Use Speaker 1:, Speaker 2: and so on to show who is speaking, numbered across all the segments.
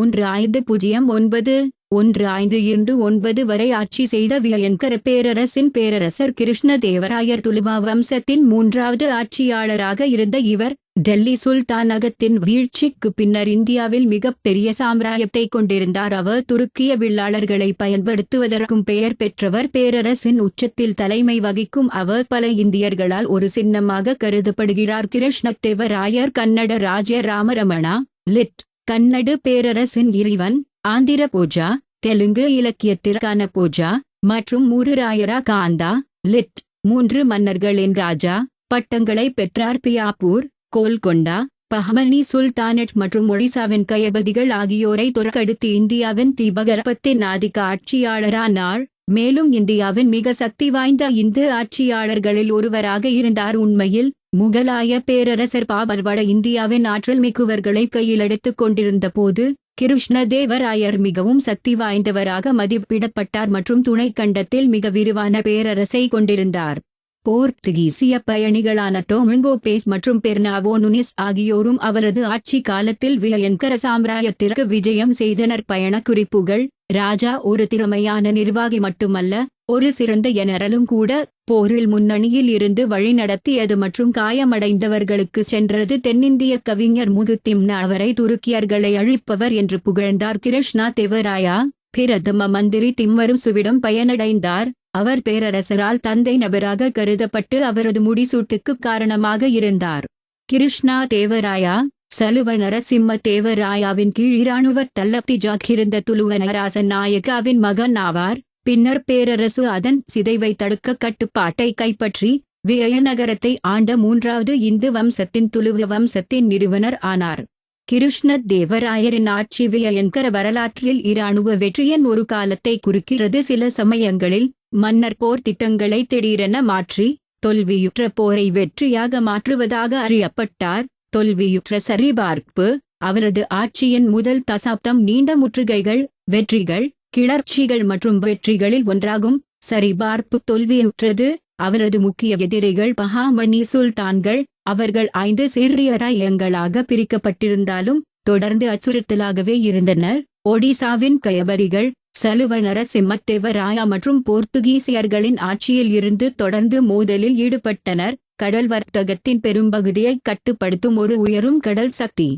Speaker 1: 1509 1529 வரை ஆட்சி செய்த விஜயநகர பேரரசின் பேரரசர் கிருஷ்ணதேவராயர் துளுவ வம்சத்தின் மூன்றாவது ஆட்சியாளராக இருந்த இவர் டெல்லி சுல்தானகத்தின் வீழ்ச்சிக்கு பின்னர் இந்தியாவில் மிகப்பெரிய சாம்ராஜ்யத்தை கொண்டிருந்தார். அவர் துருக்கிய வில்லாளர்களை பயன்படுத்துவதற்கும் பெயர் பெற்றவர். பேரரசின் உச்சத்தில் தலைமை வகிக்கும் அவர் பல இந்தியர்களால் ஒரு சின்னமாக கருதப்படுகிறார். கிருஷ்ணதேவராயர் கன்னட ராஜ்ய ராமரமணா லிட் கன்னடு பேரரசின் இறைவன், ஆந்திர போஜா, தெலுங்கு இலக்கியத்திற்கான போஜா மற்றும் மூருராயரா காந்தா லிட் 3 மன்னர்களின் ராஜா பட்டங்களை பெற்றார். பியாப்பூர், கோல்கொண்டா, பஹமனி சுல்தானேட் மற்றும் ஒடிசாவின் கயபதிகள் ஆகியோரை தோற்கடித்து இந்தியாவின் தீபகற்பத்தின் ஆதிக்க ஆட்சியாளரானார். மேலும் இந்தியாவின் மிக சக்தி வாய்ந்த இந்து ஆட்சியாளர்களில் ஒருவராக இருந்தார். உண்மையில் முகலாய பேரரசர் பாபர் வட இந்தியாவின் ஆற்றல் மிகுவர்களை கையில் எடுத்துக் கொண்டிருந்த போது கிருஷ்ணதேவராயர் மிகவும் சக்தி வாய்ந்தவராக மதிப்பிடப்பட்டார் மற்றும் துணைக்கண்டத்தில் மிக விரிவான பேரரசை கொண்டிருந்தார். போர்த்துகீசிய பயணிகளான டொமிங்கோ பேஸ் மற்றும் பெர்னாவோ நுனிஸ் ஆகியோரும் அவரது ஆட்சி காலத்தில் விஜயநகர சாம்ராஜ்யத்திற்கு விஜயம் செய்தனர். பயண குறிப்புகள்: ராஜா ஒரு திறமையான நிர்வாகி மட்டுமல்ல, ஒரு சிறந்த ஜெனரலும் கூட. போரில் முன்னணியில் இருந்து வழிநடத்தியது மற்றும் காயமடைந்தவர்களுக்கு சென்றது. தென்னிந்திய கவிஞர் முகுத்திம்ன அவரை துருக்கியர்களை அழிப்பவர் என்று புகழ்ந்தார். கிருஷ்ணதேவராயா பிரதம மந்திரி திம்மருசுவிடம் பயனடைந்தார். அவர் பேரரசரால் தந்தை நபராக கருதப்பட்டு அவரது முடிசூட்டுக்கு காரணமாக இருந்தார். கிருஷ்ணதேவராயா சலுவ நரசிம்ம தேவராயாவின் கீழ் இராணுவ தளபதியாக இருந்த துளுவ நரராசன் நாயக்காவின் மகன் ஆவார். பின்னர் பேரரசு அதன் சிதைவை தடுக்க கட்டுப்பாட்டை கைப்பற்றி விஜயநகரத்தை ஆண்ட மூன்றாவது இந்து வம்சத்தின் துளுவ வம்சத்தின் நிறுவனர் ஆனார். கிருஷ்ணதேவராயரின் ஆட்சி விஜயநகர வரலாற்றில் இராணுவ வெற்றியின் ஒரு காலத்தை குறிக்கிறது. சில சமயங்களில் மன்னர் போர் திட்டங்களை திடீரென மாற்றி தோல்வியுற்ற போரை வெற்றியாக மாற்றுவதாக அறியப்பட்டார். தோல்வியுற்ற சரிபார்ப்பு அவரது ஆட்சியின் முதல் தசாப்தம் நீண்ட முற்றுகைகள், வெற்றிகள், கிளர்ச்சிகள் மற்றும் வெற்றிகளில் ஒன்றாகும். சரிபார்ப்பு தோல்வியுற்றது. அவரது முக்கிய எதிரிகள் பஹாமனி சுல்தான்கள். அவர்கள் 5 சிறிய ராயங்களாக பிரிக்கப்பட்டிருந்தாலும் தொடர்ந்து அச்சுறுத்தலாகவே இருந்தனர். ஒடிசாவின் கயபதிகள் சலுவ நரசிம்மதேவராயா மற்றும் போர்த்துகீசியர்களின் ஆட்சியில் இருந்து தொடர்ந்து மோதலில் ஈடுபட்டனர். கடல் வர்த்தகத்தின் பெரும்பகுதியை கட்டுப்படுத்தும் ஒரு உயரும் கடல் சக்தி.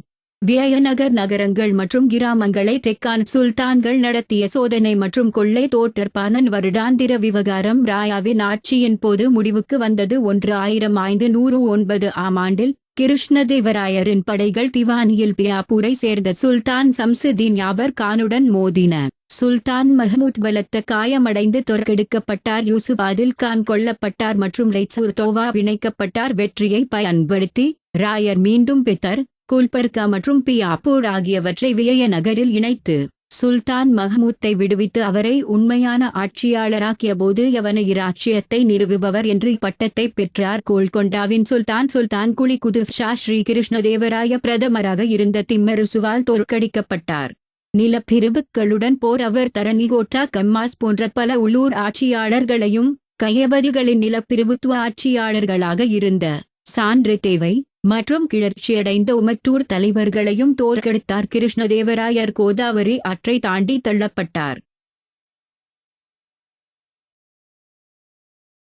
Speaker 1: விஜயநகர் நகரங்கள் மற்றும் கிராமங்களை தெற்கான சுல்தான்கள் நடத்திய சோதனை மற்றும் கொள்ளை தோற்றற்பான வருடாந்திர விவகாரம் ராயாவின் ஆட்சியின் போது முடிவுக்கு வந்தது. 1509 ஆம் ஆண்டில் கிருஷ்ணதேவராயரின் படைகள் திவானியில் பியாப்பூரை சேர்ந்த சுல்தான் சம்சுதீன் யாபர் கானுடன் மோதின. சுல்தான் மஹமூத் பலத்த காயமடைந்து தோற்கடிக்கப்பட்டார். யூசுப் ஆதில் கான் கொல்லப்பட்டார் மற்றும் ரைசூர் தோவா இணைக்கப்பட்டார். வெற்றியை பயன்படுத்தி ராயர் மீண்டும் பித்தர், குல்பர்கா மற்றும் பியாப்பூர் ஆகியவற்றை விஜயநகரில் இணைத்து சுல்தான் மஹமூத்தை விடுவித்து அவரை உண்மையான ஆட்சியாளராக்கிய போது யவன இராச்சியத்தை நிறுவுபவர் என்று பட்டத்தை பெற்றார். கோல்கொண்டாவின் சுல்தான் குலி குதுப் ஷா ஸ்ரீ கிருஷ்ணதேவராய பிரதமராக இருந்த திம்மருசுவால் தோற்கடிக்கப்பட்டார். நிலப்பிரிவுகளுடன் போர் அவர் தரணிகோட்டா கம்மாஸ் போன்ற பல உள்ளூர் ஆட்சியாளர்களையும் கயபதிகளின் நிலப்பிரிவுத்துவ ஆட்சியாளர்களாக இருந்த சான்று தேவை மற்றும் கிளர்ச்சியடைந்த உமட்டூர் தலைவர்களையும் தோற்கடித்தார். கிருஷ்ணதேவராயர் கோதாவரி ஆற்றை தாண்டி தள்ளப்பட்டார்.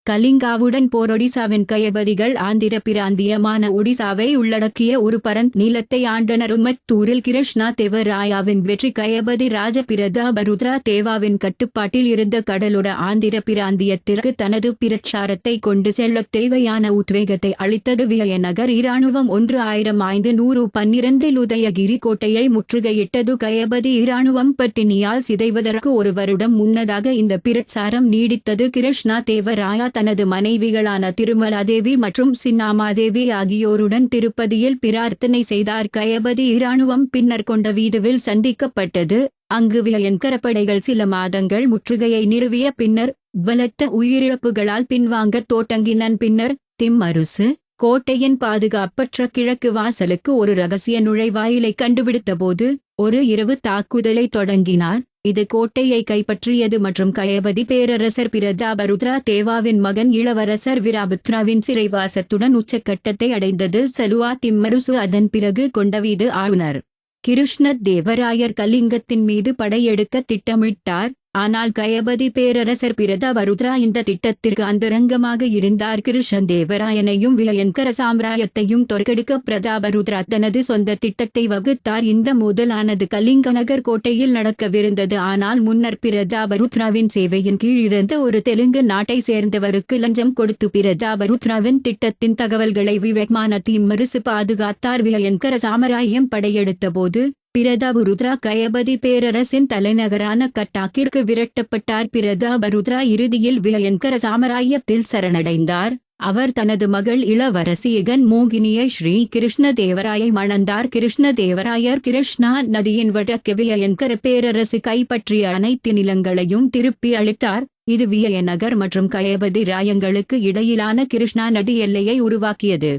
Speaker 1: கலிங்காவுடன் போர் ஒடிசாவின் கயபதிகள் ஆந்திர பிராந்தியமான ஒடிசாவை உள்ளடக்கிய ஒரு பரந்த நிலத்தை ஆண்டனர். உமத்தூரில் கிருஷ்ணதேவராயாவின் வெற்றி கயபதி ராஜ பிரதாபருத்ரா தேவாவின் கட்டுப்பாட்டில் இருந்த கடலோர ஆந்திர பிராந்தியத்திற்கு தனது பிரச்சாரத்தை கொண்டு செல்ல தேவையான உத்வேகத்தை அளித்தது. விஜயநகர் இராணுவம் 1512 உதயகிரி கோட்டையை முற்றுகையிட்டது. கயபதி இராணுவம் பட்டினியால் சிதைவதற்கு ஒரு வருடம் முன்னதாக இந்த பிரச்சாரம் நீடித்தது. கிருஷ்ணதேவராயா தனது மனைவிகளான திருமலாதேவி மற்றும் சின்னாமாதேவி ஆகியோருடன் திருப்பதியில் பிரார்த்தனை செய்தார். கயபதி இராணுவம் பின்னர் கொண்ட வீதுவில் சந்திக்கப்பட்டது. அங்கு விஜயநகர படைகள் சில மாதங்கள் முற்றுகையை நிறுவிய பின்னர் பலத்த உயிரிழப்புகளால் பின்வாங்க தொடங்கின. பின்னர் திம்மருசு கோட்டையின் பாதுகாப்பற்ற கிழக்கு வாசலுக்கு ஒரு ரகசிய நுழைவாயிலை கண்டுபிடித்தபோது ஒரு இரவு தாக்குதலை தொடங்கினார். இது கோட்டையை கைப்பற்றியது மற்றும் கயபதி பேரரசர் பிரதாபருத்ரா தேவாவின் மகன் இளவரசர் வீரபத்ராவின் சிறைவாசத்துடன் உச்சக்கட்டத்தை அடைந்தது. சலுவா திம்மருசு அதன் பிறகு கொண்ட வீடு ஆளுநர் கிருஷ்ண தேவராயர் கலிங்கத்தின் மீது படையெடுக்க திட்டமிட்டார். ஆனால் கயபதி பேரரசர் பிரதாபருத்ரா இந்த திட்டத்திற்கு அந்தரங்கமாக இருந்தார். கிருஷ்ணதேவராயனையும் விஜயன்கர சாம்ராஜ்யத்தையும் தோற்கடிக்க பிரதாபருத்ரா தனது சொந்த திட்டத்தை வகுத்தார். இந்த மோதலானது கலிங்கநகர் கோட்டையில் நடக்கவிருந்தது. ஆனால் முன்னர் பிரதாபருத்ராவின் சேவையின் கீழ் இருந்த ஒரு தெலுங்கு நாட்டை சேர்ந்தவருக்கு லஞ்சம் கொடுத்து பிரதாபருத்ராவின் திட்டத்தின் தகவல்களை விவேகமான திம்மருசு பாதுகாத்தார். விஜயன்கர சாம்ராஜ்யம் படையெடுத்த போது பிரதாபருத்ரா கயபதி பேரரசின் தலைநகரான கட்டாக்கிற்கு விரட்டப்பட்டார். பிரதாபருத்ரா இறுதியில் விஜயன்கர சாம்ராஜ்யத்தில் சரணடைந்தார். அவர் தனது மகள் இளவரசி ஜெகன் மோகினியை ஸ்ரீ கிருஷ்ணதேவராயை மணந்தார். கிருஷ்ணதேவராயர் கிருஷ்ணா நதியின் வடக்கு விஜயன்கர பேரரசு கைப்பற்றிய அனைத்து நிலங்களையும் திருப்பி அளித்தார். இது விஜயநகர் மற்றும் கயபதி ராயங்களுக்கு இடையிலான கிருஷ்ணா நதி எல்லையை உருவாக்கியது.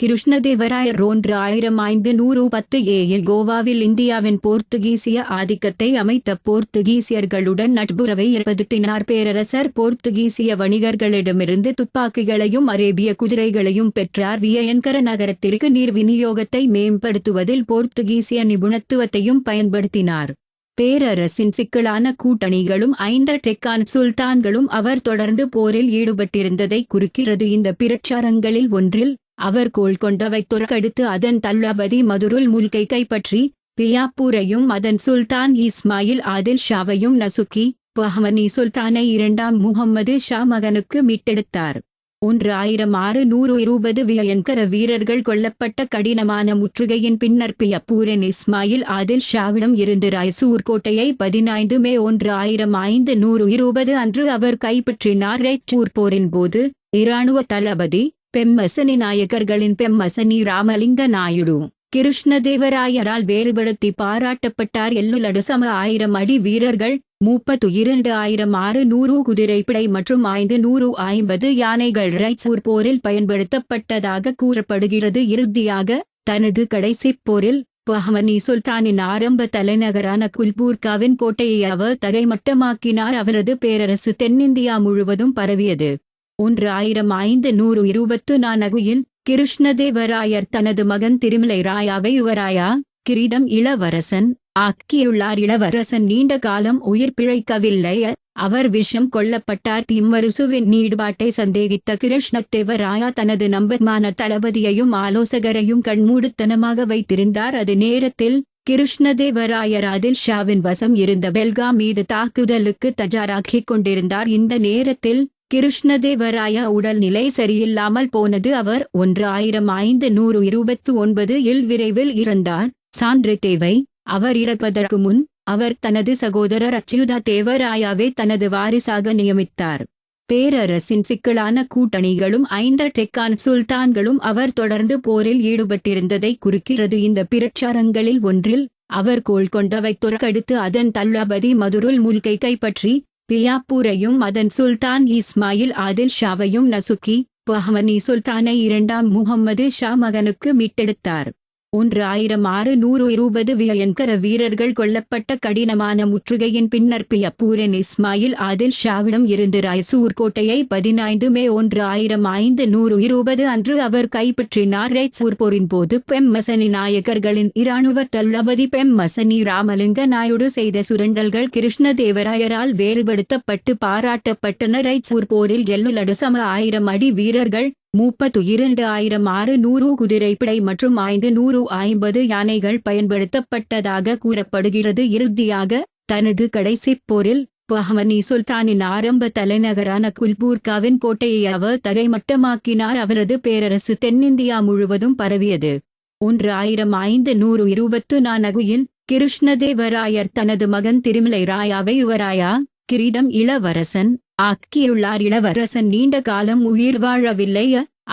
Speaker 1: கிருஷ்ணதேவராயர் 1510 கோவாவில் இந்தியாவின் போர்த்துகீசிய ஆதிக்கத்தை அமைத்த போர்த்துகீசியர்களுடன் நட்புறவை ஏற்படுத்தினார். பேரரசர் போர்த்துகீசிய வணிகர்களிடமிருந்து துப்பாக்கிகளையும் அரேபிய குதிரைகளையும் பெற்றார். விஜயன்கர நகரத்திற்கு நீர் விநியோகத்தை மேம்படுத்துவதில் போர்த்துகீசிய நிபுணத்துவத்தையும் பயன்படுத்தினார். பேரரசின் சிக்கலான கூட்டணிகளும் 5 டெக்கான் சுல்தான்களும் அவர் தொடர்ந்து போரில் ஈடுபட்டிருந்ததை குறிக்கிறது. இந்த பிரச்சாரங்களில் ஒன்றில் அவர் கோல்கொண்டவை தோற்கடித்து அதன் தளபதி மதுருல் முல்கை கைப்பற்றி பியாப்பூரையும் அதன் சுல்தான் இஸ்மாயில் ஆதில் ஷாவையும் நசுக்கி பஹ்மனி சுல்தானை 2ஆம் முகம்மது ஷா மகனுக்கு மீட்டெடுத்தார். 1620 விஜயன்கர வீரர்கள் கொல்லப்பட்ட கடினமான முற்றுகையின் பின்னர் பியாப்பூரின் இஸ்மாயில் ஆதில் ஷாவிடம் இருந்து ராய்சூர் கோட்டையை 15 மே 1520 அன்று அவர் கைப்பற்றினார். ராய்சூர் போரின் போது இராணுவ தளபதி பெம்மசனி நாயக்கர்களின் பெம்மசனி ராமலிங்க நாயுடு கிருஷ்ணதேவராயரால் வேறுபடுத்தி பாராட்டப்பட்டார். 7,1000 அடி வீரர்கள், 32,600 குதிரைப்படை மற்றும் 550 யானைகள் ராய்சூர் போரில் பயன்படுத்தப்பட்டதாக கூறப்படுகிறது. இறுதியாக தனது கடைசி போரில் பஹ்மனி சுல்தானின் ஆரம்ப தலைநகரான குல்பூர்காவின் கோட்டையை அவர் தரைமட்டமாக்கினார். அவரது பேரரசு தென்னிந்தியா முழுவதும் பரவியது. 1524 கிருஷ்ணதேவராயர் தனது மகன் திருமலை ராயாவை யுவராயா கிரீடம் இளவரசன் ஆக்கியுள்ளார். இளவரசன் நீண்ட காலம் உயிர் பிழைக்கவில்லை. அவர் விஷம் கொல்லப்பட்டார். திம்மருசுவின் ஈடுபாட்டை சந்தேகித்த கிருஷ்ணதேவராயா தனது நம்பகமான தளபதியையும் ஆலோசகரையும் கண்மூடித்தனமாக வைத்திருந்தார். அது நேரத்தில் கிருஷ்ணதேவராயர் ஆதில் ஷாவின் வசம் இருந்த பெல்காம் மீது தாக்குதலுக்கு தயாராகிக் கொண்டிருந்தார். இந்த நேரத்தில் கிருஷ்ணதேவராயா உடல்நிலை சரியில்லாமல் போனது. அவர் 1529 விரைவில் இறந்தார். சான்று தேவை: அவர் இறப்பதற்கு முன் அவர் தனது சகோதரர் அச்சுதா தேவராயாவை தனது வாரிசாக நியமித்தார். பேரரசின் சிக்கலான கூட்டணிகளும் 5 டெக்கான் சுல்தான்களும் அவர் தொடர்ந்து போரில் ஈடுபட்டிருந்ததை குறிக்கிறது. இந்த பிரச்சாரங்களில் ஒன்றில் அவர் கோல்கொண்டவை தோற்கடித்து அதன் தளபதி மதுருல் முல்கை கைப்பற்றி பியாப்பூரையும் அதன் சுல்தான் இஸ்மாயில் ஆதில் ஷாவையும் நசுக்கி பஹ்மனி சுல்தானை 2ஆம் முகம்மது ஷா மகனுக்கு மீட்டெடுத்தார். 1620 விஜயன்கர வீரர்கள் கொல்லப்பட்ட கடினமான முற்றுகையின் பின்னர் பியாப்பூரின் இஸ்மாயில் ஆதில் ஷாவிடம் இருந்து ராய்சூர் கோட்டையை 15 மே 1520 அன்று அவர் கைப்பற்றினார். ராய்சூர் போரின் போது பெம்மசனி நாயக்கர்களின் இராணுவ தளபதி பெம்மசனி ராமலிங்க நாயுடு செய்த சுரண்டல்கள் கிருஷ்ணதேவராயரால் வேறுபடுத்தப்பட்டு பாராட்டப்பட்டன. ராய்சூர் போரில் 7,1000 அடி வீரர்கள், 32,600 குதிரைப்படை மற்றும் 550 யானைகள் பயன்படுத்தப்பட்டதாக கூறப்படுகிறது. இறுதியாக தனது கடைசி போரில் பஹ்மனி சுல்தானின் ஆரம்ப தலைநகரான குல்பூர்காவின் கோட்டையை அவர் தரைமட்டமாக்கினார். அவரது பேரரசு தென்னிந்தியா முழுவதும் பரவியது. 1524 கிருஷ்ணதேவராயர் தனது மகன் திருமலை ராயாவை யுவராயா கிரீடம் இளவரசன் ஆக்கியுள்ளார். இளவரசன் நீண்ட காலம் உயிர் வாழவில்லை.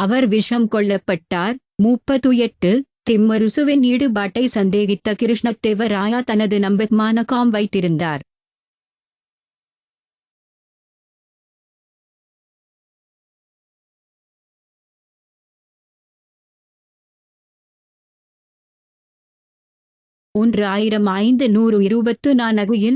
Speaker 1: அவர் விஷம் கொல்லப்பட்டார். 38 திம்மருசுவின் ஈடுபாட்டை சந்தேகித்த கிருஷ்ணதேவராயா தனது நம்பகமான காம் வைத்திருந்தார். ஒன்று 1524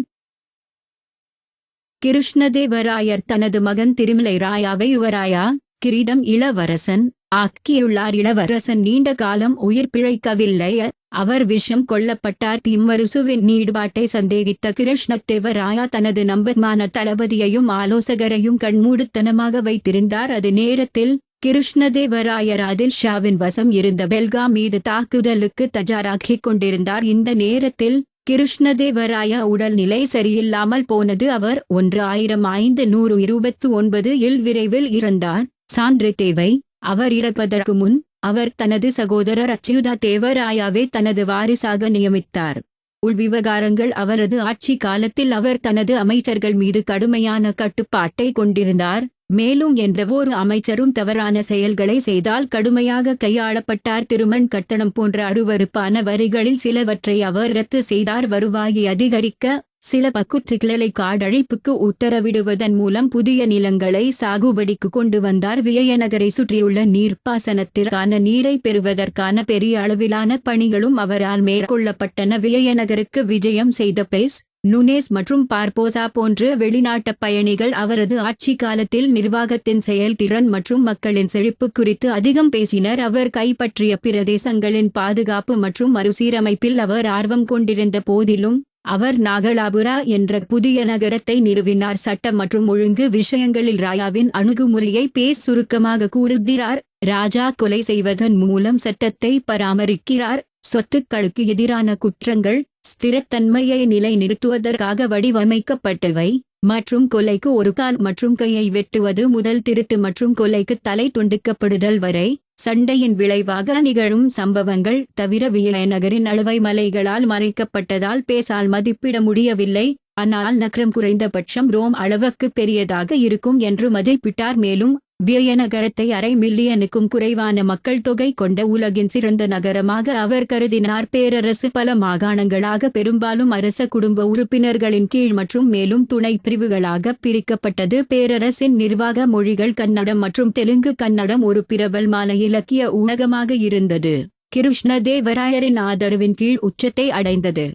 Speaker 1: கிருஷ்ணதேவராயர் தனது மகன் திருமலை ராயாவை யுவராயா கிரீடம் இளவரசன் ஆக்கியுள்ளார். இளவரசன் நீண்ட காலம் உயிர் பிழைக்கவில்லை. அவர் விஷம் கொல்லப்பட்டார். திம்மருசுவின் ஈடுபாட்டை சந்தேகித்த கிருஷ்ணதேவராயா தனது நம்பகமான தளபதியையும் ஆலோசகரையும் கண்மூடித்தனமாக வைத்திருந்தார். அது நேரத்தில் கிருஷ்ணதேவராயர் ஆதில் ஷாவின் வசம் இருந்த பெல்காம் மீது தாக்குதலுக்கு தயாராகிக் கொண்டிருந்தார். இந்த நேரத்தில் கிருஷ்ணதேவராயா உடல்நிலை சரியில்லாமல் போனது. அவர் 1529 இல் விரைவில் இறந்தார். சான்று தேவை. அவர் இறப்பதற்கு முன் அவர் தனது சகோதரர் அச்சுதா தேவராயாவை தனது வாரிசாக நியமித்தார். உள்விவகாரங்கள். அவரது ஆட்சி காலத்தில் அவர் தனது அமைச்சர்கள் மீது கடுமையான கட்டுப்பாட்டை கொண்டிருந்தார். மேலும் எந்தவொரு அமைச்சரும் தவறான செயல்களை செய்தால் கடுமையாக கையாளப்பட்டார். திருமண் கட்டணம் போன்ற அருவருப்பான வரிகளில் சிலவற்றை அவர் ரத்து செய்தார். வருவாயை அதிகரிக்க சில பக்குற்றிகளை காடழிப்புக்கு உத்தரவிடுவதன் மூலம் புதிய நிலங்களை சாகுபடிக்கு கொண்டு வந்தார். விஜயநகரை சுற்றியுள்ள நீர்ப்பாசனத்திற்கான நீரை பெறுவதற்கான பெரிய அளவிலான பணிகளும் அவரால் மேற்கொள்ளப்பட்டன. விஜயநகருக்கு விஜயம் செய்த பேஸ், நுனேஸ் மற்றும் பார்போசா போன்ற வெளிநாட்டு பயணிகள் அவரது ஆட்சி காலத்தில் நிர்வாகத்தின் செயல்திறன் மற்றும் மக்களின் செழிப்பு குறித்து அதிகம் பேசினர். அவர் கைப்பற்றிய பிரதேசங்களின் பாதுகாப்பு மற்றும் மறுசீரமைப்பில் அவர் ஆர்வம் கொண்டிருந்த போதிலும் அவர் நாகலாபுரா என்ற புதிய நகரத்தை நிறுவினார். சட்டம் மற்றும் ஒழுங்கு விஷயங்களில் ராயாவின் அணுகுமுறையை பேஸ் சுருக்கமாக கூறுகிறார். ராஜா கொலை செய்வதன் மூலம் சட்டத்தை பராமரிக்கிறார். சொத்துக்களுக்கு எதிரான குற்றங்கள் ஸ்திரத்தன்மையை நிலைநிறுத்துவதற்காக வடிவமைக்கப்பட்டவை மற்றும் கொலைக்கு ஒரு கால் மற்றும் கையை வெட்டுவது முதல் திருட்டு மற்றும் கொலைக்கு தலை துண்டிக்கப்படுதல் வரை சண்டையின் விளைவாக நிகழும் சம்பவங்கள். தவிர விஜயநகரின் அளவை மலைகளால் மறைக்கப்பட்டதால் பேசால் மதிப்பிட முடியவில்லை. ஆனால் நகரம் குறைந்தபட்சம் ரோம் அளவுக்கு பெரியதாக இருக்கும் என்று மதிப்பிட்டார். மேலும் விஜயநகரத்தை 1/2 மில்லியனுக்கும் குறைவான மக்கள் தொகை கொண்ட உலகின் சிறந்த நகரமாக அவர் கருதினார். பேரரசு பல மாகாணங்களாக பெரும்பாலும் அரச குடும்ப உறுப்பினர்களின் கீழ் மற்றும் மேலும் துணை பிரிவுகளாக பிரிக்கப்பட்டது. பேரரசின் நிர்வாக மொழிகள் கன்னடம் மற்றும் தெலுங்கு. கன்னடம் ஒரு பிரபலமான இலக்கிய ஊடகமாக இருந்தது. கிருஷ்ணதேவராயரின் ஆதரவின் கீழ் உச்சத்தை அடைந்தது.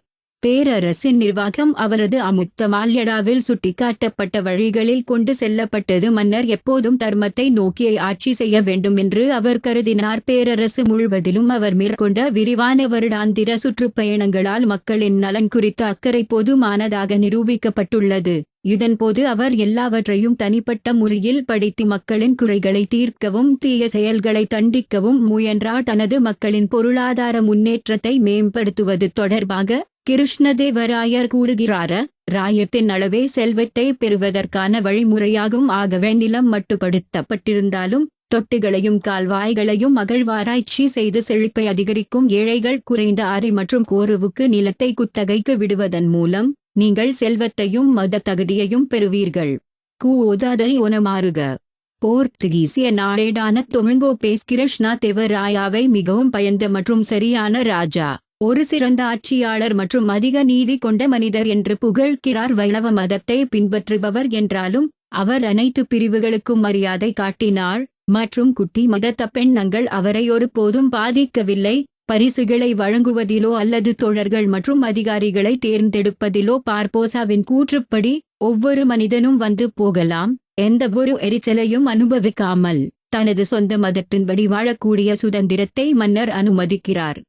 Speaker 1: பேரரசின் நிர்வாகம் அவரது அமுத்த மால்யடாவில் சுட்டிக்காட்டப்பட்ட வழிகளில் கொண்டு செல்லப்பட்டது. மன்னர் எப்போதும் தர்மத்தை நோக்கி ஆட்சி செய்ய வேண்டும் என்று அவர் கருதினார். பேரரசு முழுவதிலும் அவர் மேற்கொண்ட விரிவான வருடாந்திர சுற்றுப்பயணங்களால் மக்களின் நலன் குறித்த அக்கறை போதுமானதாக நிரூபிக்கப்பட்டுள்ளது. இதன்போது அவர் எல்லாவற்றையும் தனிப்பட்ட முறையில் படித்து மக்களின் குறைகளை தீர்க்கவும் தீய செயல்களை தண்டிக்கவும் முயன்றார். தனது மக்களின் பொருளாதார முன்னேற்றத்தை மேம்படுத்துவது தொடர்பாக கிருஷ்ணதேவராயர் கூறுகிறார். ராயத்தின் அளவே செல்வத்தை பெறுவதற்கான வழிமுறையாகும். ஆகவே நிலம் மட்டுப்படுத்தப்பட்டிருந்தாலும் தொட்டிகளையும் கால்வாய்களையும் அகழ்வாராய்ச்சி செய்து செழிப்பை அதிகரிக்கும். ஏழைகள் குறைந்த ஆரி மற்றும் கோருவுக்கு நிலத்தை குத்தகைக்கு விடுவதன் மூலம் நீங்கள் செல்வத்தையும் மத தகுதியையும் பெறுவீர்கள். கூதாதை ஒனமாறுக. போர்த்துகீசிய நாடேடான தொமிங்கோ பேஸ் கிருஷ்ணதேவராயாவை மிகவும் பயந்த மற்றும் சரியான ராஜா, ஒரு சிறந்த ஆட்சியாளர் மற்றும் அதிக நீதி கொண்ட மனிதர் என்று புகழ்கிறார். வைணவ மதத்தை பின்பற்றுபவர் என்றாலும் அவர் அனைத்து பிரிவுகளுக்கும் மரியாதை காட்டினார் மற்றும் குட்டி மதத்த பெண்கள் அவரை ஒருபோதும் பாதிக்கவில்லை. பரிசுகளை வழங்குவதிலோ அல்லது தோழர்கள் மற்றும் அதிகாரிகளை தேர்ந்தெடுப்பதிலோ பார்போசாவின் கூற்றுப்படி ஒவ்வொரு மனிதனும் வந்து போகலாம், எந்தவொரு எரிச்சலையும் அனுபவிக்காமல் தனது சொந்த மதத்தின்படி வாழக்கூடிய சுதந்திரத்தை மன்னர் அனுமதிக்கிறார்.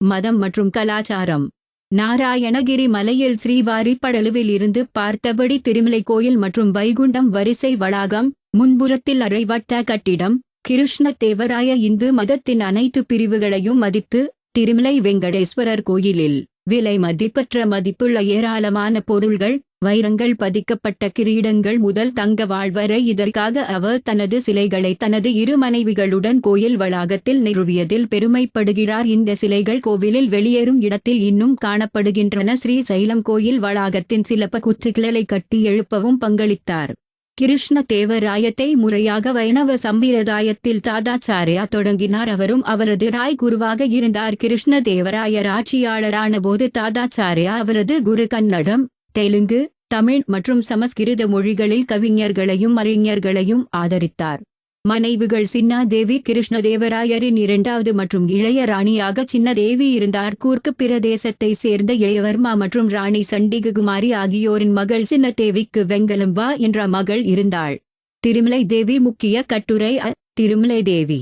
Speaker 1: மதம் மற்றும் கலாச்சாரம். நாராயணகிரி மலையில் ஸ்ரீவாரி படலுவில் இருந்து பார்த்தபடி திருமலை கோயில் மற்றும் வைகுண்டம் வரிசை வளாகம். முன்புறத்தில் அரைவட்ட கட்டிடம். கிருஷ்ணதேவராய இந்து மதத்தின் அனைத்து பிரிவுகளையும் மதித்து திருமலை வெங்கடேஸ்வரர் கோயிலில் விலை மதிப்பற்ற மதிப்புள்ள ஏராளமான பொருள்கள், வைரங்கள், பதிக்கப்பட்ட கிரீடங்கள் முதல் தங்க வாழ்வரை இதற்காக அவர் தனது சிலைகளை தனது 2 மனைவிகளுடன் கோயில் வளாகத்தில் நிறுவியதில் பெருமைப்படுகிறார். இந்த சிலைகள் கோவிலில் வெளியேறும் இடத்தில் இன்னும் காணப்படுகின்றன. ஸ்ரீ சைலம் கோயில் வளாகத்தின் சில குற்றிகளை கட்டி எழுப்பவும் பங்களித்தார். கிருஷ்ணதேவராயத்தை முறையாக வைணவ சம்பிரதாயத்தில் தாதாச்சாரியா தொடங்கினார். அவரும் அவரது ராய் குருவாக இருந்தார். கிருஷ்ணதேவராயர் ஆட்சியாளரான போது தாதாச்சாரியா அவரது குரு கன்னடம், தெலுங்கு, தமிழ் மற்றும் சமஸ்கிருத மொழிகளில் கவிஞர்களையும் அறிஞர்களையும் ஆதரித்தார். மனைவிகள் சின்னாதேவி கிருஷ்ணதேவராயரின் 2வது மற்றும் இளைய ராணியாக சின்னதேவி இருந்தார். கூர்க்கு பிரதேசத்தை சேர்ந்த இளையவர்மா மற்றும் ராணி சண்டிககுமாரி ஆகியோரின் மகள் சின்னதேவிக்கு வெங்கலம்பா என்ற மகள் இருந்தாள். திருமலை தேவி. முக்கிய கட்டுரை. திருமலை தேவி